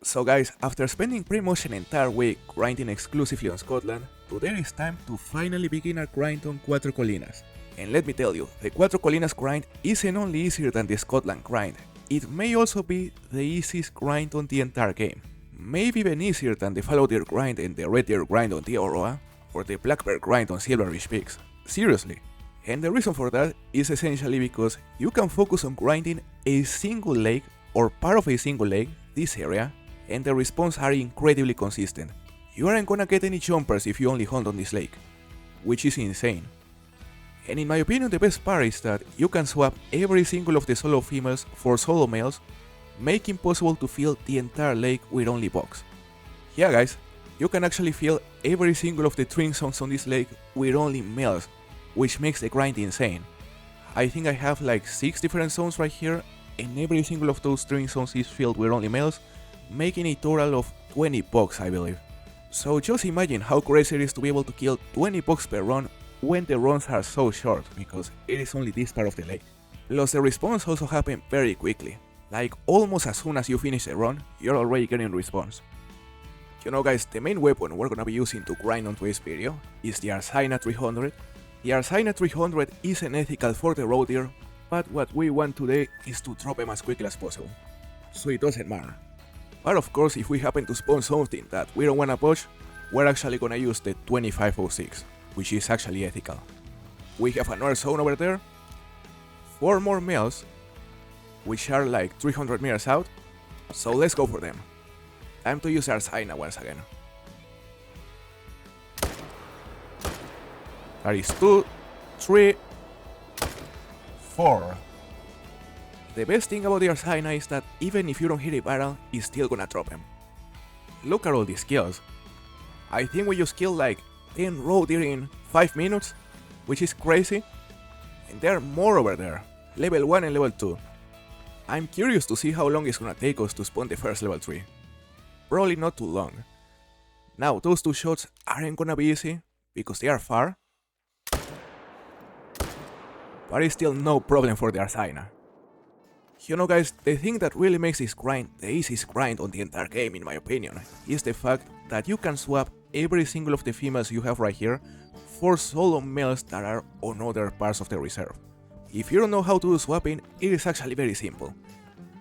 So guys, after spending pretty much an entire week grinding exclusively on Scotland, today is time to finally begin our grind on Cuatro Colinas. And let me tell you, the Cuatro Colinas grind isn't only easier than the Scotland grind, it may also be the easiest grind on the entire game. Maybe even easier than the Fallow Deer grind and the Red Deer grind on the Aurora, or the Black Bear grind on Silverfish Peaks. Seriously. And the reason for that is essentially because you can focus on grinding a single lake or part of a single lake, this area, and the respawns are incredibly consistent. You aren't gonna get any jumpers if you only hunt on this lake, which is insane. And in my opinion, the best part is that you can swap every single of the solo females for solo males, making possible to fill the entire lake with only bugs. Yeah guys, you can actually fill every single of the twin zones on this lake with only males, which makes the grind insane. I think I have like 6 different zones right here, and every single of those twin zones is filled with only males, making a total of 20 bugs I believe. So just imagine how crazy it is to be able to kill 20 bugs per run when the runs are so short, because it is only this part of the lake. Plus the respawns also happen very quickly, like almost as soon as you finish the run, you're already getting respawns. You know guys, the main weapon we're gonna be using to grind on today's video is the Arsina 300. The Arsina 300 isn't ethical for the road deer, but what we want today is to drop them as quickly as possible, so it doesn't matter. But of course, if we happen to spawn something that we don't wanna push, we're actually gonna use the 2506, which is actually ethical. We have another zone over there, 4 more males, which are like 300 meters out, so let's go for them. Time to use Arsina once again. That is 2, 3, 4. The best thing about the Arsina is that even if you don't hit a barrel, it's still gonna drop him. Look at all these kills. I think we just killed like 10 road deer in 5 minutes, which is crazy. And there are more over there, level 1 and level 2. I'm curious to see how long it's gonna take us to spawn the first level 3. Probably not too long. Now those 2 shots aren't gonna be easy, because they are far. But it's still no problem for the Arsina. You know guys, the thing that really makes this grind the easiest grind on the entire game in my opinion is the fact that you can swap every single of the females you have right here for solo males that are on other parts of the reserve. If you don't know how to do swapping, it is actually very simple.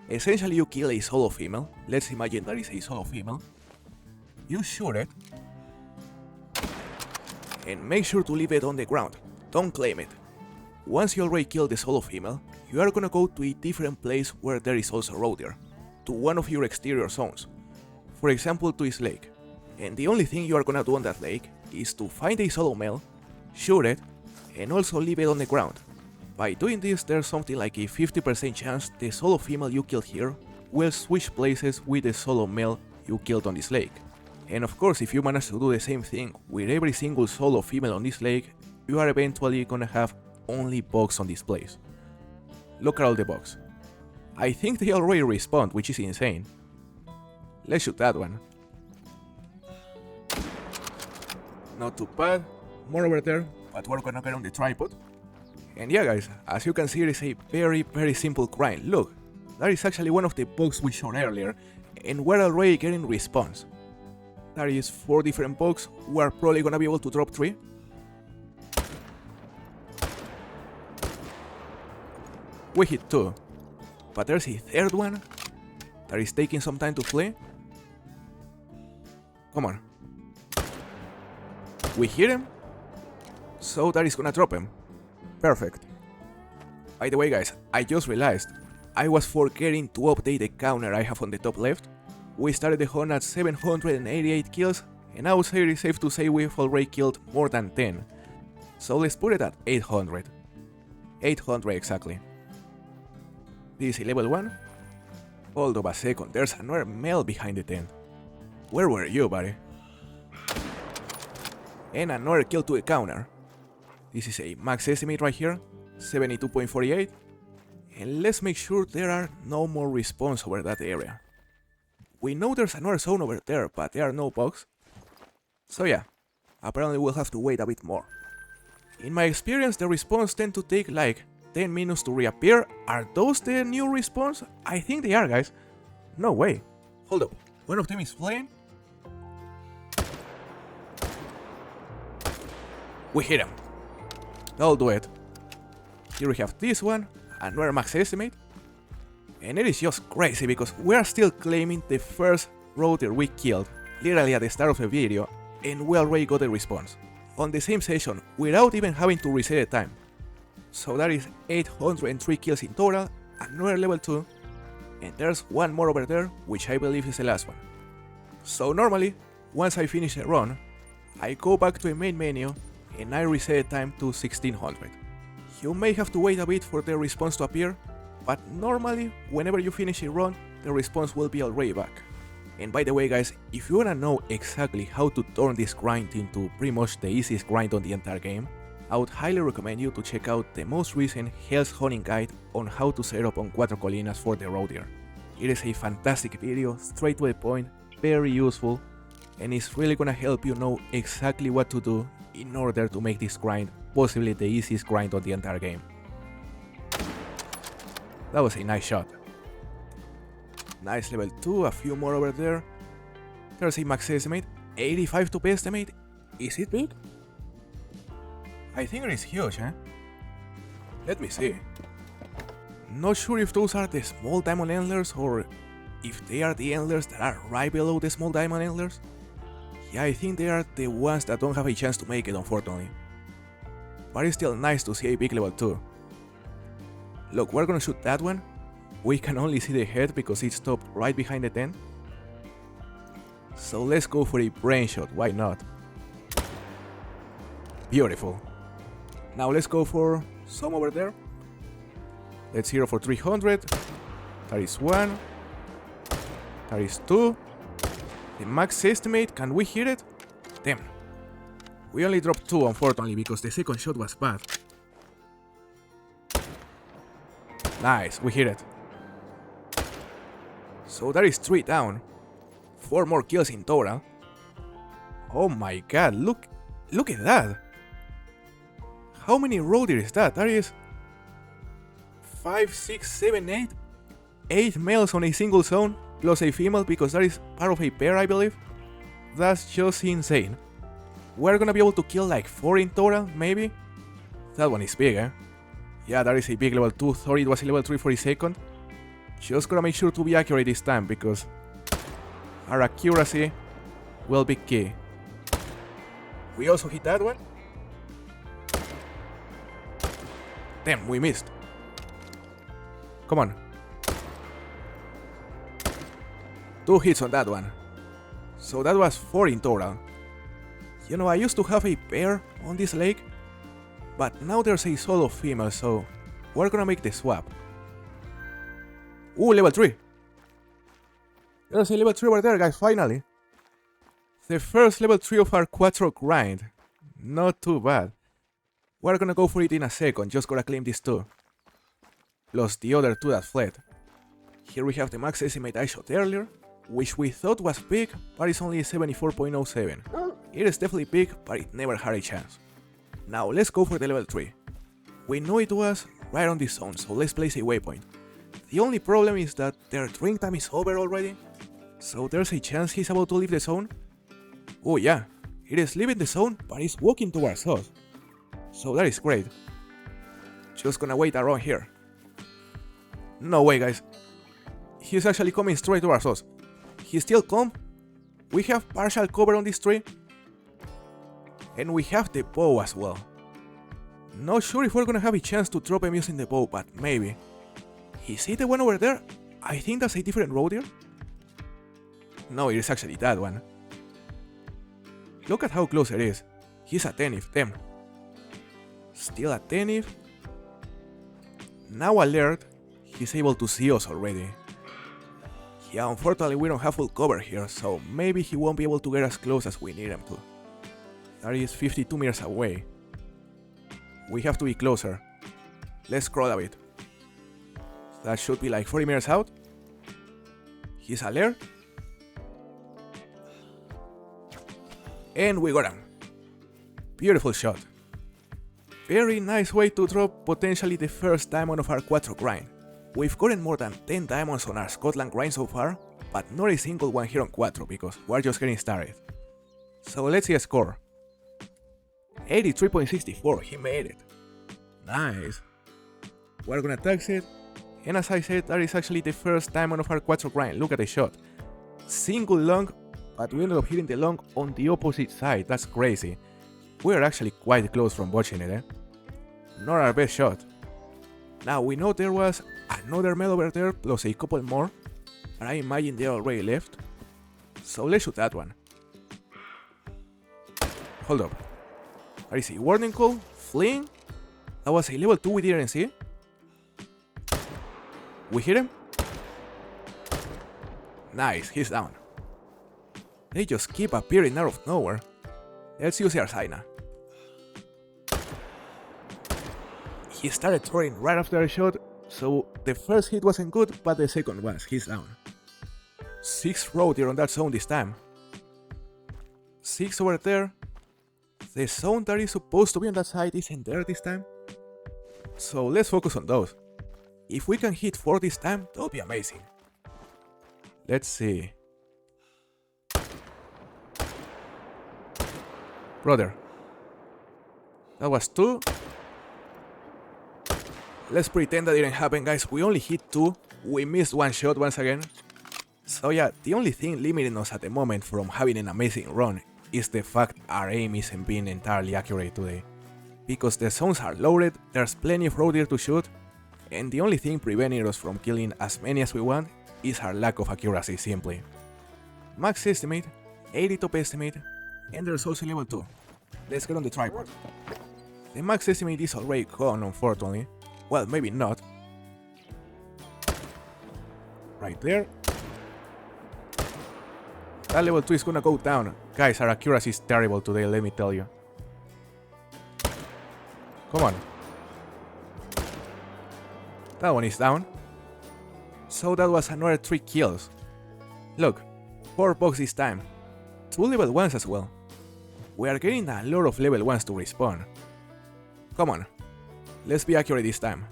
Essentially you kill a solo female, let's imagine that is a solo female, you shoot it, and make sure to leave it on the ground, don't claim it. Once you already killed the solo female, you are gonna go to a different place where there is also road deer, to one of your exterior zones, for example to this lake, and the only thing you are gonna do on that lake is to find a solo male, shoot it, and also leave it on the ground. By doing this, there's something like a 50% chance the solo female you killed here will switch places with the solo male you killed on this lake. And of course, if you manage to do the same thing with every single solo female on this lake, you are eventually gonna have only bugs on this place. Look at all the bugs. I think they already respawned, which is insane. Let's shoot that one. Not too bad. More over there, but we're gonna get on the tripod. And yeah guys, as you can see, it is a very simple grind. Look, that is actually one of the bugs we showed earlier, and we're already getting respawns. That is 4 different bugs, we're probably gonna be able to drop 3. We hit 2, but there's a third one that is taking some time to flee. Come on. We hit him, so that is gonna drop him. Perfect. By the way guys, I just realized I was forgetting to update the counter I have on the top left. We started the hunt at 788 kills, and I would say it is safe to say we've already killed more than 10. So let's put it at 800. 800 exactly. This is level 1. Hold up a second, there's another male behind the tent. Where were you, buddy? And another kill to a counter. This is a max estimate right here, 72.48. And let's make sure there are no more respawns over that area. We know there's another zone over there, but there are no bugs. So yeah, apparently we'll have to wait a bit more. In my experience, the respawns tend to take like 10 minutes to reappear. Are those the new respawns? I think they are, guys. No way. Hold up. One of them is flying. We hit him. I'll do it. Here we have this one, another max estimate. And it is just crazy because we are still claiming the first rotor we killed, literally at the start of the video, and we already got a response. On the same session, without even having to reset the time. So that is 803 kills in total, another level 2, and there's one more over there, which I believe is the last one. So normally, once I finish a run, I go back to the main menu and I reset the time to 1600. You may have to wait a bit for the response to appear, but normally, whenever you finish a run, the response will be already back. And by the way guys, if you wanna know exactly how to turn this grind into pretty much the easiest grind on the entire game, I would highly recommend you to check out the most recent Hell's Hunting guide on how to set up on Cuatro Colinas for the road deer. It is a fantastic video, straight to the point, very useful, and it's really gonna help you know exactly what to do in order to make this grind possibly the easiest grind on the entire game. That was a nice shot. Nice level 2, a few more over there. There's a max estimate, 85 to estimate. Is it big? I think it is huge, eh? Let me see. Not sure if those are the small diamond antlers or if they are the antlers that are right below the small diamond antlers. Yeah, I think they are the ones that don't have a chance to make it, unfortunately. But it's still nice to see a big level 2. Look, we're gonna shoot that one. We can only see the head because it stopped right behind the tent. So let's go for a brain shot, why not? Beautiful. Now let's go for some over there. Let's hero for 300. That is 1. That is 2. The max estimate, can we hit it? Damn. We only dropped 2 unfortunately because the second shot was bad. Nice, we hit it. So that is 3 down. 4 more kills in total. Oh my god, look at that. How many road deer is that? That is 5, 6, 7, 8. 8 males on a single zone, plus a female because that is part of a pair, I believe. That's just insane. We're gonna be able to kill like 4 in total, maybe? That one is big, eh? Yeah, that is a big level 2, thought it was a level 3 for a second. Just gotta make sure to be accurate this time because our accuracy will be key. We also hit that one. Damn, we missed. Come on. 2 hits on that one. So that was 4 in total. You know, I used to have a pair on this lake, but now there's a solo female, so we're gonna make the swap. Ooh, level 3. There's a level 3 over there, guys, finally. The first level 3 of our Cuatro grind. Not too bad. We're gonna go for it in a second, just gotta claim these 2. Plus the other 2 that fled. Here we have the max estimate I shot earlier, which we thought was big, but it's only 74.07. It is definitely big, but it never had a chance. Now let's go for the level 3. We know it was right on this zone, so let's place a waypoint. The only problem is that their drink time is over already, so there's a chance he's about to leave the zone. Oh yeah, it is leaving the zone, but it's walking towards us. So that is great. Just gonna wait around here. No way, guys. He's actually coming straight towards us. He's still calm. We have partial cover on this tree. And we have the bow as well. Not sure if we're gonna have a chance to drop him using the bow, but maybe. Is he the one over there? I think that's a different road deer. No, it is actually that one. Look at how close it is. He's attentive, damn. Still attentive. Now alert. He's able to see us already. Yeah, unfortunately we don't have full cover here, so maybe he won't be able to get as close as we need him to. That is 52 meters away. We have to be closer. Let's scroll a bit. That should be like 40 meters out. He's alert. And we got him. Beautiful shot. Very nice way to drop potentially the first diamond of our Cuatro grind. We've gotten more than 10 diamonds on our Scotland grind so far, but not a single one here on Cuatro because we're just getting started. So let's see a score. 83.64, he made it. Nice. We're gonna tax it, and as I said, that is actually the first diamond of our Cuatro grind. Look at the shot. Single long, but we ended up hitting the long on the opposite side. That's crazy. We're actually quite close from watching it, Not our best shot. Now we know there was another male over there plus a couple more, but I imagine they already left. So let's shoot that one. Hold up. There is a warning call, fleeing. That was a level 2 we didn't see. We hit him. Nice, he's down. They just keep appearing out of nowhere. Let's use the Arsaina. He started throwing right after a shot, so the first hit wasn't good, but the second was. He's down. 6 road here on that zone this time. 6 over there. The zone that is supposed to be on that side isn't there this time. So let's focus on those. If we can hit 4 this time, that would be amazing. Let's see. Brother. That was 2. Let's pretend that didn't happen, guys. We only hit 2. We missed 1 shot once again. So yeah, the only thing limiting us at the moment from having an amazing run is the fact our aim isn't being entirely accurate today. Because the zones are loaded, there's plenty of road here to shoot, and the only thing preventing us from killing as many as we want is our lack of accuracy simply. Max estimate, 80 top estimate, and there's also level 2. Let's get on the tripod. The max estimate is already gone, unfortunately. Well, maybe not. Right there. That level 2 is gonna go down. Guys, our accuracy is terrible today, let me tell you. Come on. That one is down. So that was another 3 kills. Look, 4 bugs this time. 2 level 1s as well. We are getting a lot of level 1s to respawn. Come on. Let's be accurate this time.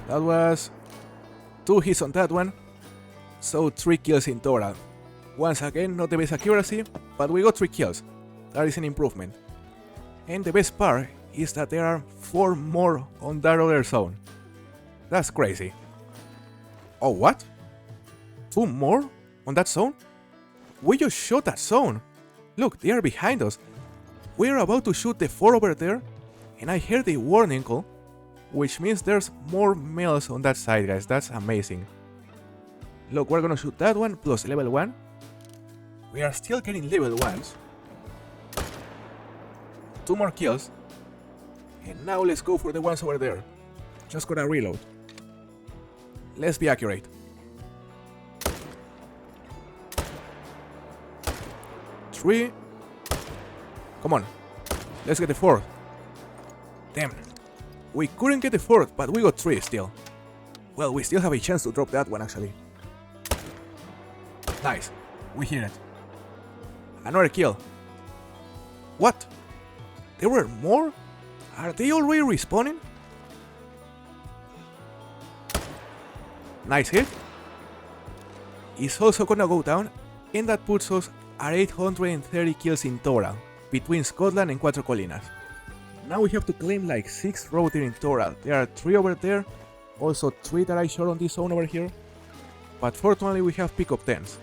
That was 2 hits on that one. So 3 kills in total. Once again, not the best accuracy, but we got 3 kills. That is an improvement. And the best part is that there are 4 more on that other zone. That's crazy. Oh, what? 2 more on that zone? We just shot that zone. Look, they are behind us. We are about to shoot the 4 over there, and I heard a warning call, which means there's more males on that side, guys. That's amazing. Look, we're gonna shoot that one plus level 1. We are still getting level 1s. 2 more kills. And now let's go for the ones over there. Just gotta reload. Let's be accurate. Three. Come on. Let's get the 4th. Damn. We couldn't get the 4th, but we got 3 still. Well, we still have a chance to drop that one actually. Nice. We hit it. Another kill. What? There were more? Are they already respawning? Nice hit. It's also gonna go down, and that puts us at 830 kills in total, between Scotland and Cuatro Colinas. Now we have to claim like 6 road here in total. There are 3 over there, also 3 that I shot on this zone over here, but fortunately we have pickup 10s.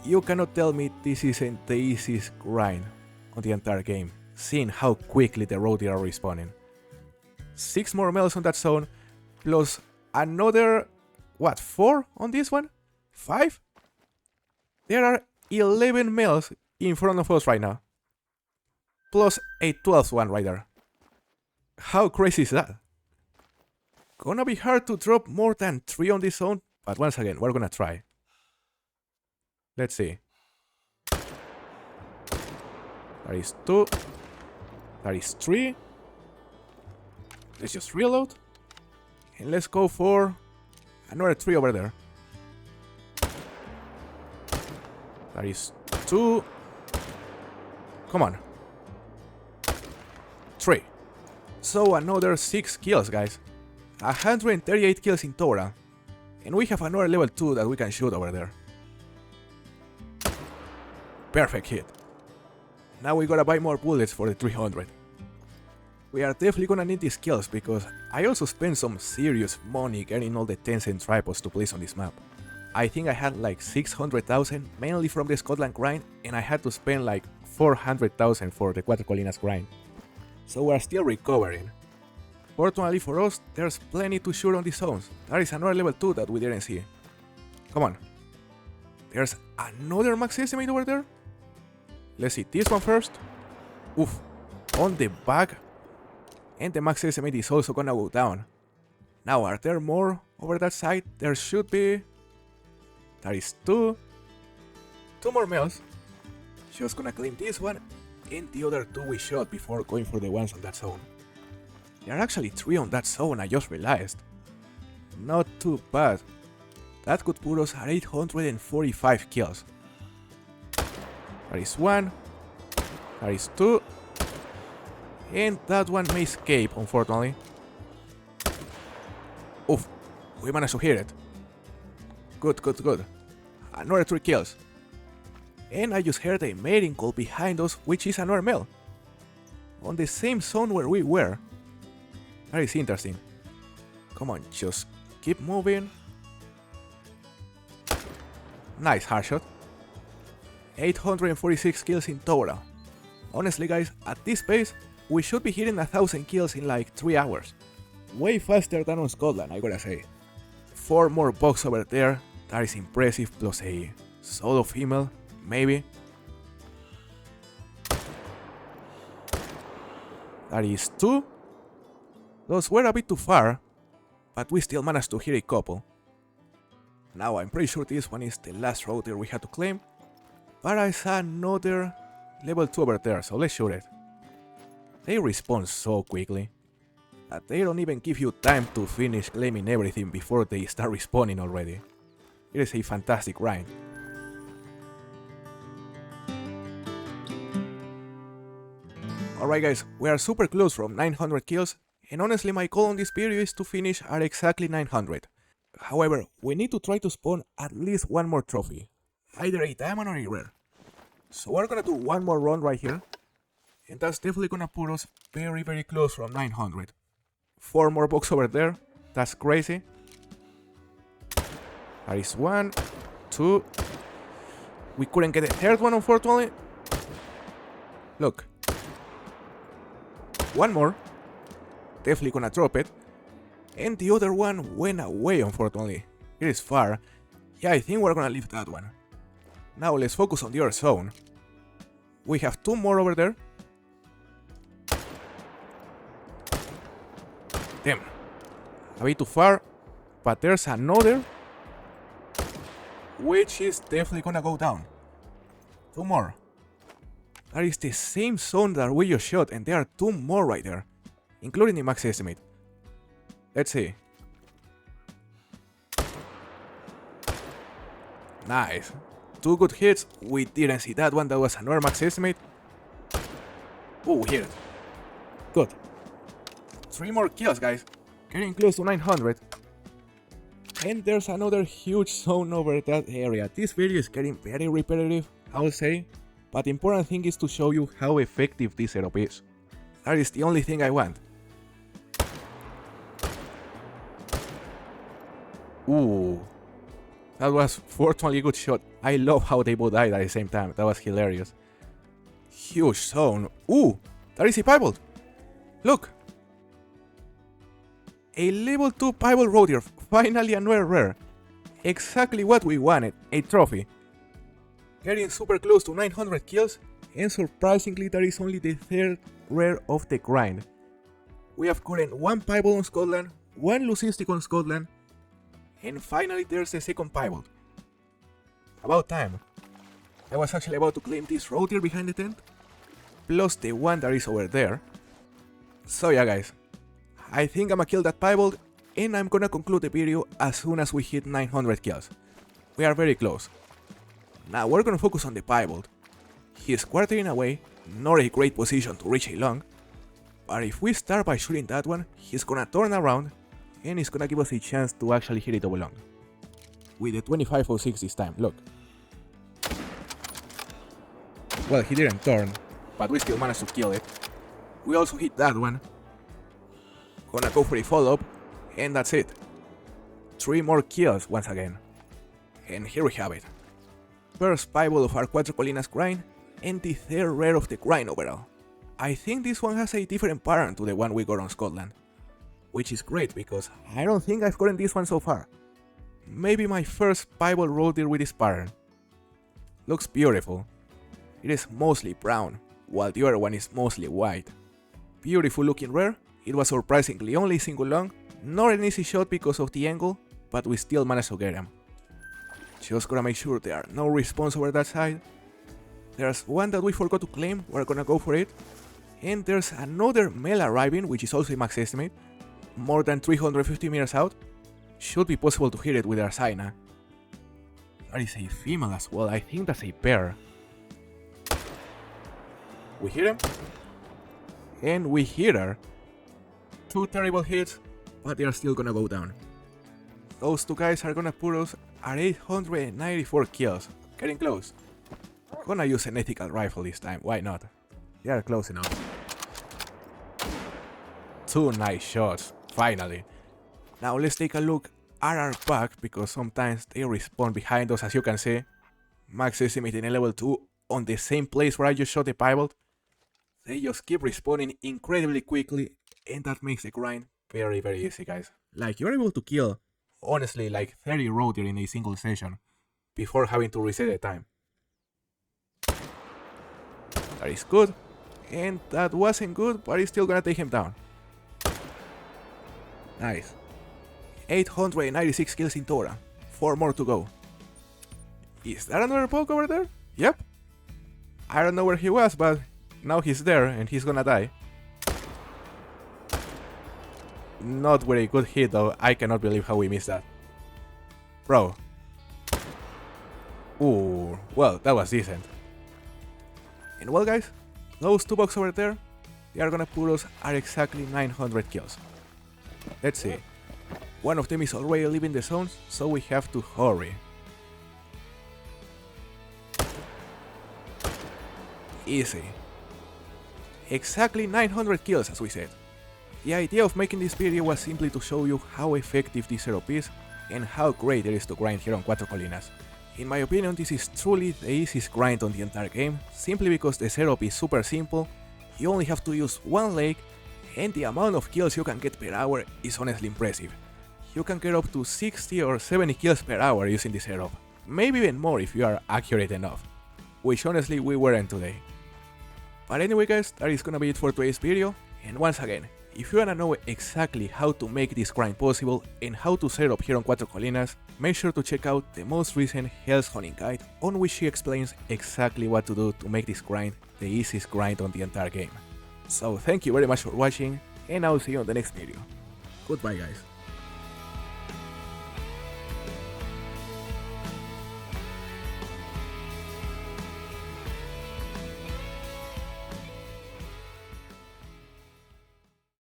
You cannot tell me this isn't the easiest grind on the entire game, seeing how quickly the road are respawning. 6 more males on that zone, plus another, what, 4 on this one? 5? There are 11 males in front of us right now. Plus a 12th one right there. How crazy is that? Gonna be hard to drop more than 3 on this zone, but once again, we're gonna try. Let's see. That is 2. That is 3. Let's just reload. And let's go for another 3 over there. That is 2. Come on. 3. So another 6 kills, guys. 138 kills in total. And we have another level 2 that we can shoot over there. Perfect hit. Now we gotta buy more bullets for the 300. We are definitely gonna need these kills because I also spent some serious money getting all the tents and tripods to place on this map. I think I had like 600,000 mainly from the Scotland grind, and I had to spend like 400,000 for the Cuatro Colinas grind. So we are still recovering. Fortunately for us, there's plenty to shoot on these zones. There is another level 2 that we didn't see. Come on. There's another max estimate over there? Let's see this one first. Oof. On the back. And the max estimate is also gonna go down. Now, are there more over that side? There should be. There is 2. 2 more males. Just gonna claim this one and the other 2 we shot before going for the ones on that zone. There are actually 3 on that zone, I just realized. Not too bad. That could put us at 845 kills. There is 1. There is 2. And that one may escape, unfortunately. Oof, we managed to hit it. Good, good, good. Another 3 kills. And I just heard a mating call behind us, which is another male. On the same zone where we were. That is interesting. Come on, just keep moving. Nice hard shot. 846 kills in total. Honestly, guys, at this pace, we should be hitting 1,000 kills in like 3 hours. Way faster than on Scotland, I gotta say. 4 more bugs over there, that is impressive, plus a solo female, maybe. That is 2. Those were a bit too far, but we still managed to hit a couple. Now I'm pretty sure this one is the last router we had to claim, but I saw another level 2 over there, so let's shoot it. They respawn so quickly that they don't even give you time to finish claiming everything before they start respawning already. It is a fantastic grind. Alright guys, we are super close from 900 kills, and honestly my goal on this video is to finish at exactly 900. However, we need to try to spawn at least 1 more trophy, either a diamond or a rare. So we're gonna do 1 more run right here, and that's definitely gonna put us very close from 900. 4 more bucks over there, that's crazy. That is 1, 2. We couldn't get a third one, unfortunately. Look. 1 more. Definitely gonna drop it. And the other one went away, unfortunately. It is far. Yeah, I think we're gonna leave that one. Now let's focus on the other zone. We have 2 more over there. Damn. A bit too far. But there's another, which is definitely gonna go down. 2 more. That is the same zone that we just shot, and there are 2 more right there, including the max estimate. Let's see. Nice. 2 good hits. We didn't see that one. That was another max estimate. Oh, hit it. Good. 3 more kills, guys. Getting close to 900. And there's another huge zone over that area. This video is getting very repetitive, I'll say. But the important thing is to show you how effective this setup is. That is the only thing I want. Ooh. That was fortunately a good shot. I love how they both died at the same time. That was hilarious. Huge zone. Ooh, that is a piebald. Look. A level 2 piebald roadhog. Finally another rare. Exactly what we wanted. A trophy. Getting super close to 900 kills. And surprisingly that is only the 3rd rare of the grind. We have gotten 1 piebald on Scotland, 1 Lucinstic on Scotland, and finally there's the 2nd piebald. About time. I was actually about to claim this road here behind the tent, plus the one that is over there. So yeah guys, I think I'ma kill that piebald, and I'm gonna conclude the video as soon as we hit 900 kills. We are very close. Now we're gonna focus on the piebald. He is quartering away, not a great position to reach a long, But if we start by shooting that one, he's gonna turn around and it's gonna give us a chance to actually hit it over long. With the 2506 this time, look. Well, he didn't turn, but we still managed to kill it. We also hit that one. Gonna go for a follow-up, and that's it. 3 more kills once again. And here we have it. First Bible of our Cuatro Colinas grind, and the third rare of the grind overall. I think this one has a different pattern to the one we got on Scotland, which is great because I don't think I've gotten this one so far. Maybe my first Bible roll deal with this pattern. Looks beautiful. It is mostly brown, while the other one is mostly white. Beautiful looking rare, it was surprisingly only single long, not an easy shot because of the angle, but we still managed to get him. Just gonna make sure there are no respawns over that side. There's one that we forgot to claim, we're gonna go for it. And there's another male arriving, which is also a max estimate, more than 350 meters out. Should be possible to hit it with our Saina. That is a female as well, I think that's a pair. We hit him. And we hit her. 2 terrible hits, but they are still gonna go down. Those 2 guys are gonna put us at 894 kills. Getting close. Gonna use an ethical rifle this time, why not? They are close enough. 2 nice shots, finally. Now let's take a look at our pack, because sometimes they respawn behind us, as you can see. Max estimate in a level 2 on the same place where I just shot the pivot. They just keep respawning incredibly quickly, and that makes the grind very easy, guys. Like, you're able to kill, honestly, like 30 road in a single session, before having to reset the time. That is good, and that wasn't good, but it's still gonna take him down. Nice. 896 kills in total, 4 more to go. Is that another poke over there? Yep. I don't know where he was, but now he's there and he's gonna die. Not very good hit though, I cannot believe how we missed that. Bro. Ooh, well, that was decent. And well guys, those 2 bucks over there, they are gonna put us at exactly 900 kills. Let's see. One of them is already leaving the zone, so we have to hurry. Easy. Exactly 900 kills, as we said. The idea of making this video was simply to show you how effective this setup is and how great it is to grind here on Cuatro Colinas. In my opinion, this is truly the easiest grind on the entire game, simply because the setup is super simple, you only have to use 1 leg, and the amount of kills you can get per hour is honestly impressive. You can get up to 60 or 70 kills per hour using this setup, maybe even more if you are accurate enough, which honestly we weren't today. But anyway guys, that is gonna be it for today's video, and once again, if you wanna know exactly how to make this grind possible and how to set up here on Cuatro Colinas, make sure to check out the most recent Hell's Hunting guide, on which she explains exactly what to do to make this grind the easiest grind on the entire game. So thank you very much for watching, and I'll see you on the next video. Goodbye guys.